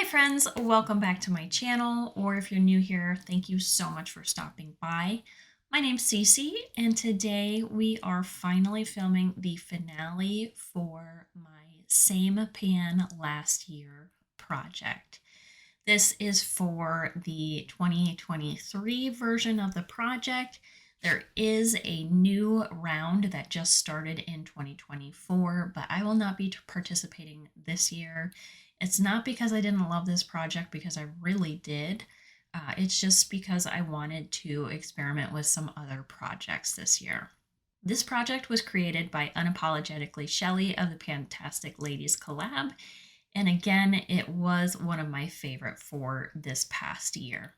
Hi friends, welcome back to my channel, or if you're new here, thank you so much for stopping by. My name's Cece, and today we are finally filming the finale for my Same Pan Last Year project. This is for the 2023 version of the project. There is a new round that just started in 2024, but I will not be participating this year. It's not because I didn't love this project, because I really did. It's just because I wanted to experiment with some other projects this year. This project was created by Unapologetically Shelly of the Pantastic Ladies Collab, and again, it was one of my favorite for this past year.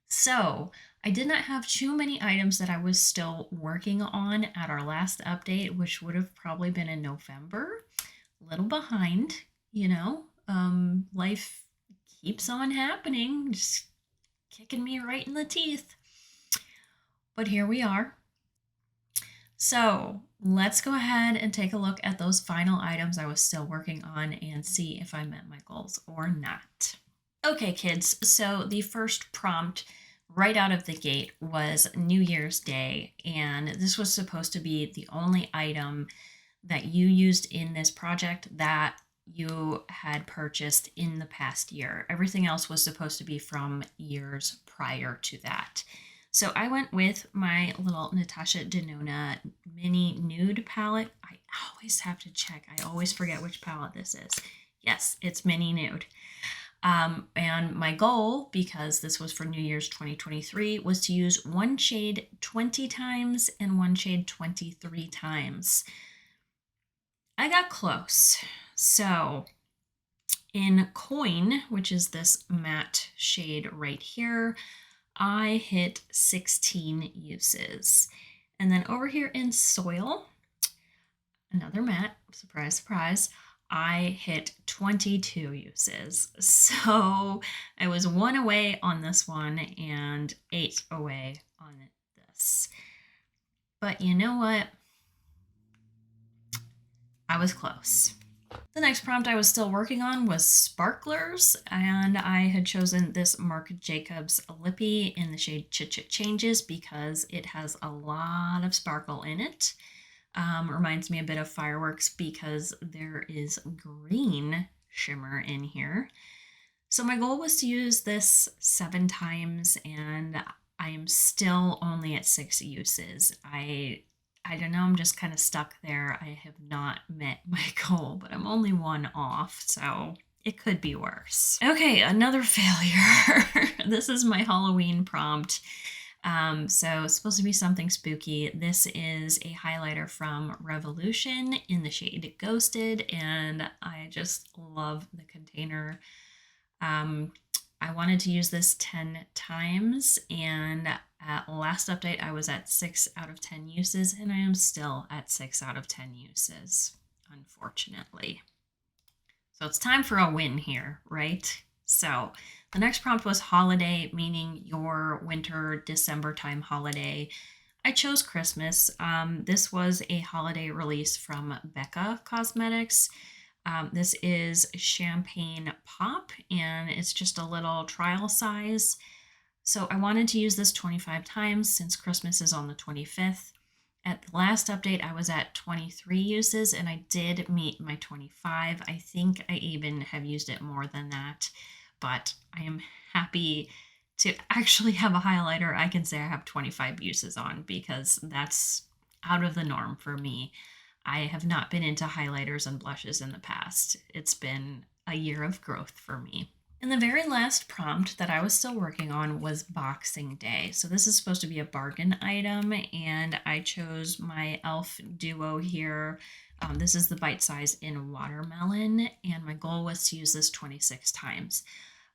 So I did not have too many items that I was still working on at our last update, which would have probably been in November. A little behind, you know. Life keeps on happening, just kicking me right in the teeth. But here we are. So let's go ahead and take a look at those final items I was still working on and see if I met my goals or not. Okay, kids, so the first prompt right out of the gate was New Year's Day, and this was supposed to be the only item that you used in this project that you had purchased in the past year. Everything else was supposed to be from years prior to that. So I went with my little Natasha Denona mini nude palette. I always have to check. I always forget which palette this is. Yes, it's mini nude. And my goal, because this was for New Year's 2023, was to use one shade 20 times and one shade 23 times. I got close. So in Coin, which is this matte shade right here, I hit 16 uses. And then over here in Soil, another matte, surprise, surprise, I hit 22 uses. So I was 1 away on this one and 8 away on this. But you know what? I was close. The next prompt I was still working on was sparklers, and I had chosen this Marc Jacobs lippy in the shade Chit Chit Changes because it has a lot of sparkle in it. Reminds me a bit of fireworks because there is green shimmer in here. So my goal was to use this 7 times, and I am still only at 6 uses. I don't know, I'm just kind of stuck there. I have not met my goal, but I'm only 1 off, so it could be worse. Okay, another failure. This is my Halloween prompt. So it's supposed to be something spooky. This is a highlighter from Revolution in the shade Ghosted, and I just love the container. I wanted to use this 10 times, and at last update I was at 6 out of 10 uses, and I am still at 6 out of 10 uses, unfortunately. So it's time for a win here, right? So the next prompt was holiday, meaning your winter, December time holiday. I chose Christmas. This was a holiday release from Becca Cosmetics. This is Champagne Pop, and it's just a little trial size. So I wanted to use this 25 times since Christmas is on the 25th. At the last update, I was at 23 uses, and I did meet my 25. I think I even have used it more than that, but I am happy to actually have a highlighter I can say I have 25 uses on, because that's out of the norm for me. I have not been into highlighters and blushes in the past. It's been a year of growth for me. And the very last prompt that I was still working on was Boxing Day. So this is supposed to be a bargain item, and I chose my e.l.f. duo here. This is the bite size in watermelon, and my goal was to use this 26 times.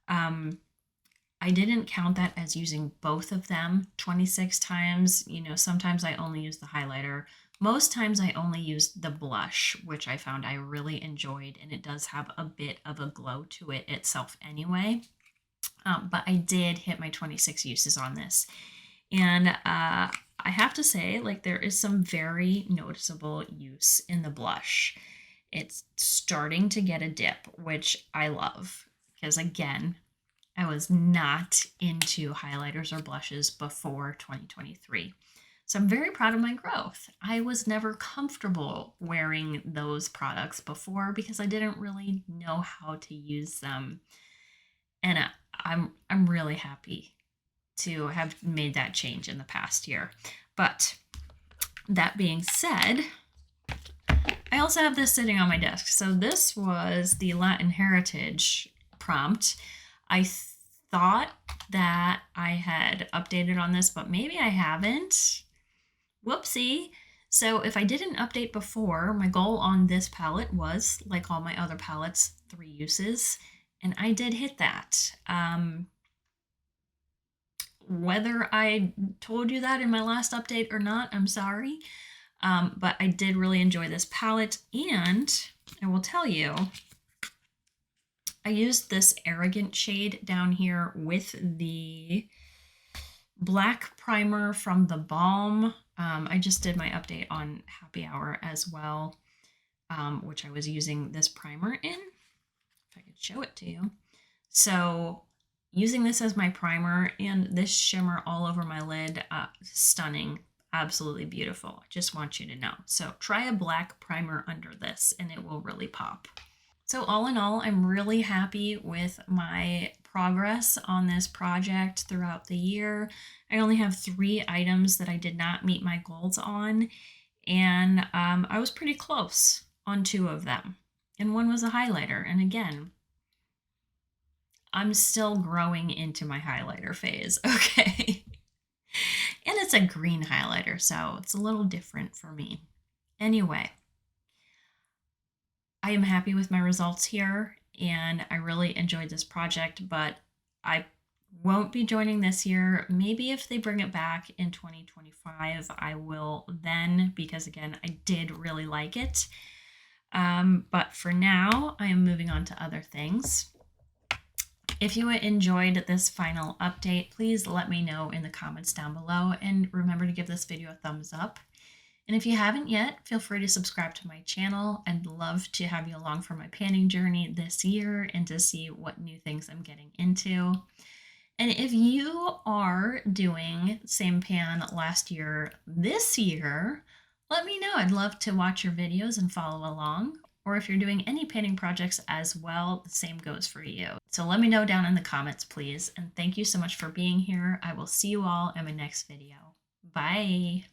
I didn't count that as using both of them 26 times. You know, sometimes I only use the highlighter. Most times I only use the blush, which I found I really enjoyed, and it does have a bit of a glow to it itself anyway. But I did hit my 26 uses on this. And I have to say, like, there is some very noticeable use in the blush. It's starting to get a dip, which I love. because again, I was not into highlighters or blushes before 2023. So I'm very proud of my growth. I was never comfortable wearing those products before because I didn't really know how to use them. And I'm really happy to have made that change in the past year. But that being said, I also have this sitting on my desk. So this was the Latin Heritage prompt. I thought that I had updated on this, but maybe I haven't. Whoopsie. So if I didn't update before, my goal on this palette was, like all my other palettes, 3 uses, and I did hit that. Whether I told you that in my last update or not, I'm sorry. But I did really enjoy this palette, and I will tell you, I used this Arrogant shade down here with the black primer from the Balm. I just did my update on Happy Hour as well, which I was using this primer in, if I could show it to you. So using this as my primer and this shimmer all over my lid, stunning, absolutely beautiful. I just want you to know. So try a black primer under this and it will really pop. So all in all, I'm really happy with my progress on this project throughout the year. I only have 3 items that I did not meet my goals on, and I was pretty close on 2 of them. And one was a highlighter, and again, I'm still growing into my highlighter phase, okay? And it's a green highlighter, so it's a little different for me. Anyway, I am happy with my results here, and I really enjoyed this project, but I won't be joining this year. Maybe if they bring it back in 2025, I will then, because again, I did really like it. But for now, I am moving on to other things. If you enjoyed this final update, please let me know in the comments down below, and remember to give this video a thumbs up. And if you haven't yet, feel free to subscribe to my channel. I'd love to have you along for my panning journey this year and to see what new things I'm getting into. And if you are doing same pan last year this year, let me know. I'd love to watch your videos and follow along. Or if you're doing any painting projects as well, the same goes for you. So let me know down in the comments, please. And thank you so much for being here. I will see you all in my next video. Bye.